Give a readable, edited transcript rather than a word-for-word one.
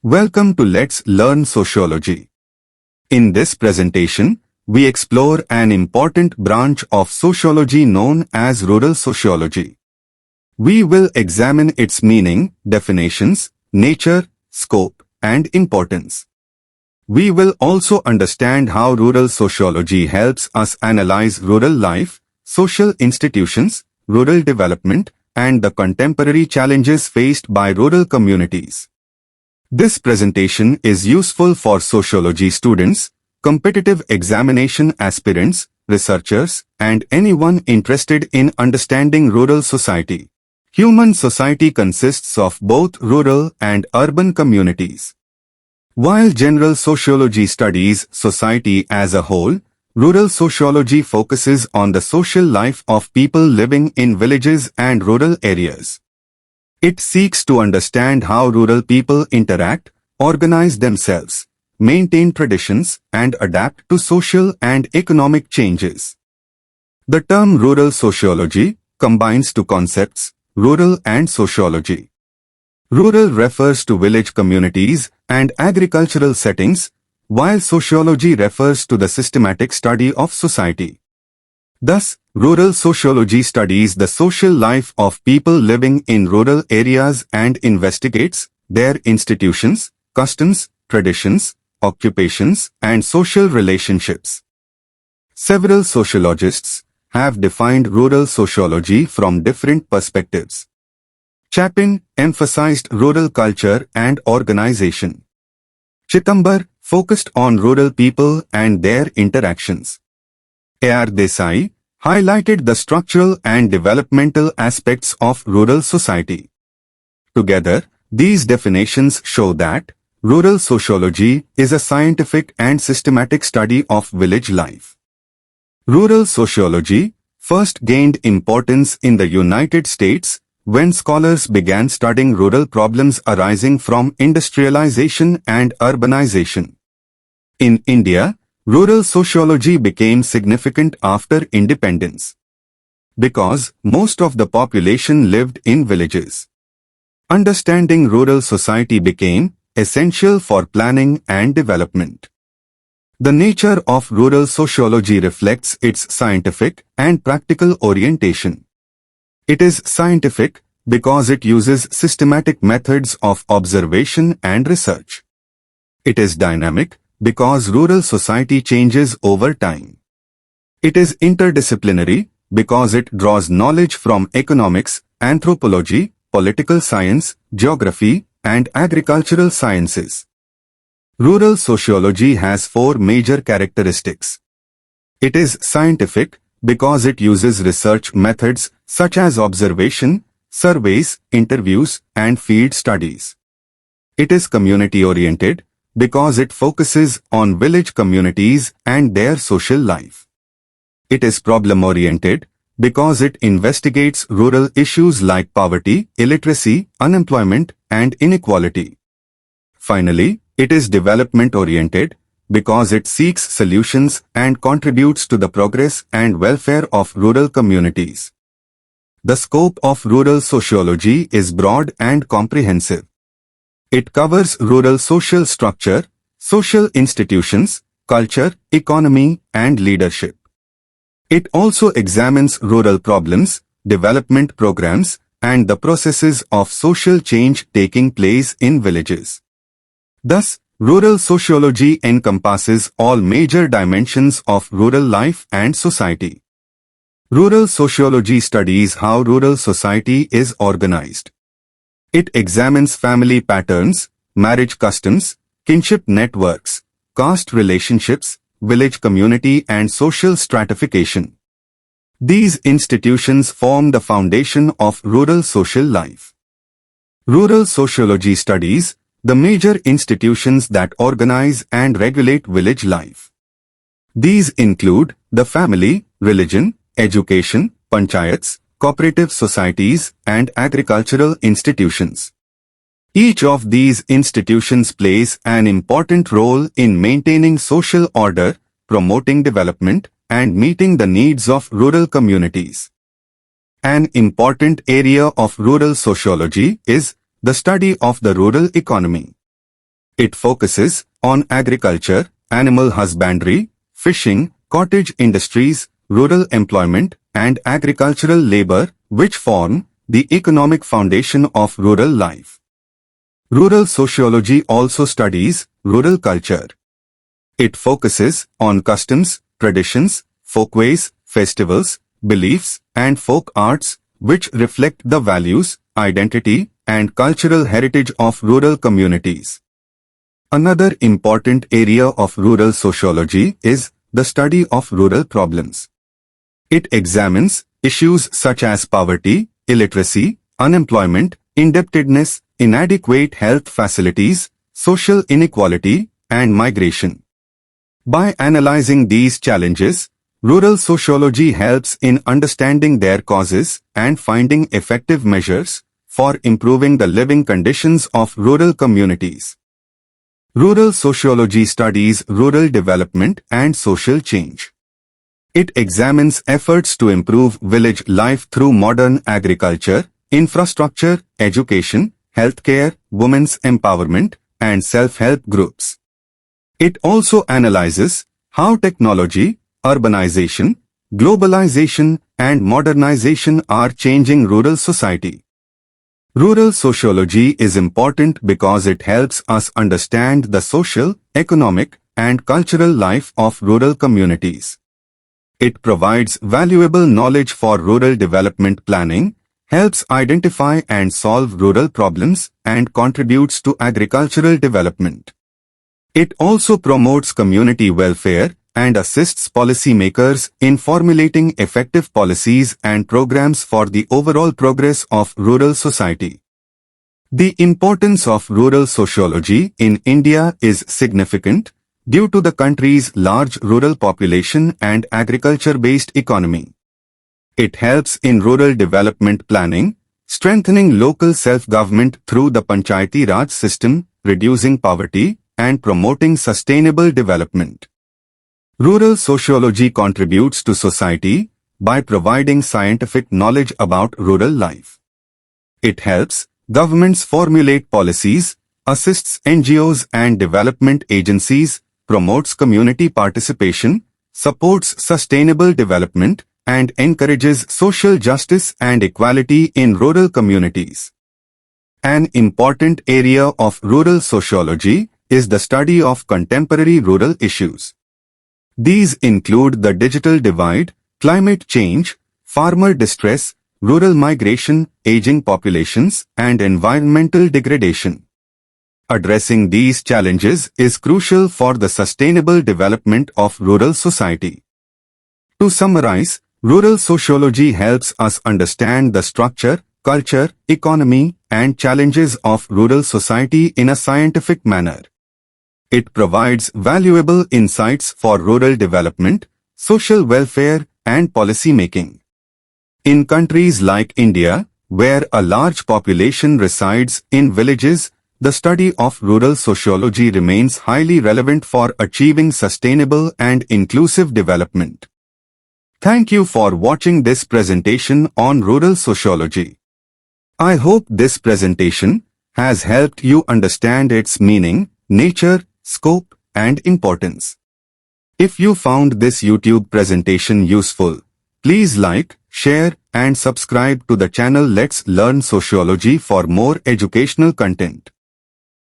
Welcome to Let's Learn Sociology. In this presentation, we explore an important branch of sociology known as rural sociology. We will examine its meaning, definitions, nature, scope, and importance. We will also understand how rural sociology helps us analyze rural life, social institutions, rural development, and the contemporary challenges faced by rural communities. This presentation is useful for sociology students, competitive examination aspirants, researchers, and anyone interested in understanding rural society. Human society consists of both rural and urban communities. While general sociology studies society as a whole, rural sociology focuses on the social life of people living in villages and rural areas. It seeks to understand how rural people interact, organize themselves, maintain traditions, and adapt to social and economic changes. The term rural sociology combines two concepts, rural and sociology. Rural refers to village communities and agricultural settings, while sociology refers to the systematic study of society. Thus, rural sociology studies the social life of people living in rural areas and investigates their institutions, customs, traditions, occupations, and social relationships. Several sociologists have defined rural sociology from different perspectives. Chapin emphasized rural culture and organization. Chittambar focused on rural people and their interactions. A.R. Desai highlighted the structural and developmental aspects of rural society. Together, these definitions show that rural sociology is a scientific and systematic study of village life. Rural sociology first gained importance in the United States when scholars began studying rural problems arising from industrialization and urbanization. In India, rural sociology became significant after independence because most of the population lived in villages. Understanding rural society became essential for planning and development. The nature of rural sociology reflects its scientific and practical orientation. It is scientific because it uses systematic methods of observation and research. It is dynamic because rural society changes over time. It is interdisciplinary because it draws knowledge from economics, anthropology, political science, geography, and agricultural sciences. Rural sociology has four major characteristics. It is scientific because it uses research methods such as observation, surveys, interviews, and field studies. It is community-oriented because it focuses on village communities and their social life. It is problem-oriented because it investigates rural issues like poverty, illiteracy, unemployment, and inequality. Finally, it is development-oriented because it seeks solutions and contributes to the progress and welfare of rural communities. The scope of rural sociology is broad and comprehensive. It covers rural social structure, social institutions, culture, economy, and leadership. It also examines rural problems, development programs, and the processes of social change taking place in villages. Thus, rural sociology encompasses all major dimensions of rural life and society. Rural sociology studies how rural society is organized. It examines family patterns, marriage customs, kinship networks, caste relationships, village community and social stratification. These institutions form the foundation of rural social life. Rural sociology studies the major institutions that organize and regulate village life. These include the family, religion, education, panchayats, cooperative societies, and agricultural institutions. Each of these institutions plays an important role in maintaining social order, promoting development, and meeting the needs of rural communities. An important area of rural sociology is the study of the rural economy. It focuses on agriculture, animal husbandry, fishing, cottage industries, rural employment, and agricultural labor, which form the economic foundation of rural life. Rural sociology also studies rural culture. It focuses on customs, traditions, folkways, festivals, beliefs, and folk arts, which reflect the values, identity, and cultural heritage of rural communities. Another important area of rural sociology is the study of rural problems. It examines issues such as poverty, illiteracy, unemployment, indebtedness, inadequate health facilities, social inequality, and migration. By analyzing these challenges, rural sociology helps in understanding their causes and finding effective measures for improving the living conditions of rural communities. Rural sociology studies rural development and social change. It examines efforts to improve village life through modern agriculture, infrastructure, education, healthcare, women's empowerment, and self-help groups. It also analyzes how technology, urbanization, globalization, and modernization are changing rural society. Rural sociology is important because it helps us understand the social, economic, and cultural life of rural communities. It provides valuable knowledge for rural development planning, helps identify and solve rural problems, and contributes to agricultural development. It also promotes community welfare and assists policymakers in formulating effective policies and programs for the overall progress of rural society. The importance of rural sociology in India is significant due to the country's large rural population and agriculture-based economy. It helps in rural development planning, strengthening local self-government through the Panchayati Raj system, reducing poverty, and promoting sustainable development. Rural sociology contributes to society by providing scientific knowledge about rural life. It helps governments formulate policies, assists NGOs and development agencies, promotes community participation, supports sustainable development, and encourages social justice and equality in rural communities. An important area of rural sociology is the study of contemporary rural issues. These include the digital divide, climate change, farmer distress, rural migration, aging populations, and environmental degradation. Addressing these challenges is crucial for the sustainable development of rural society. To summarize, rural sociology helps us understand the structure, culture, economy, and challenges of rural society in a scientific manner. It provides valuable insights for rural development, social welfare, and policy making. In countries like India, where a large population resides in villages, the study of rural sociology remains highly relevant for achieving sustainable and inclusive development. Thank you for watching this presentation on rural sociology. I hope this presentation has helped you understand its meaning, nature, scope, and importance. If you found this YouTube presentation useful, please like, share, and subscribe to the channel. Let's learn sociology for more educational content.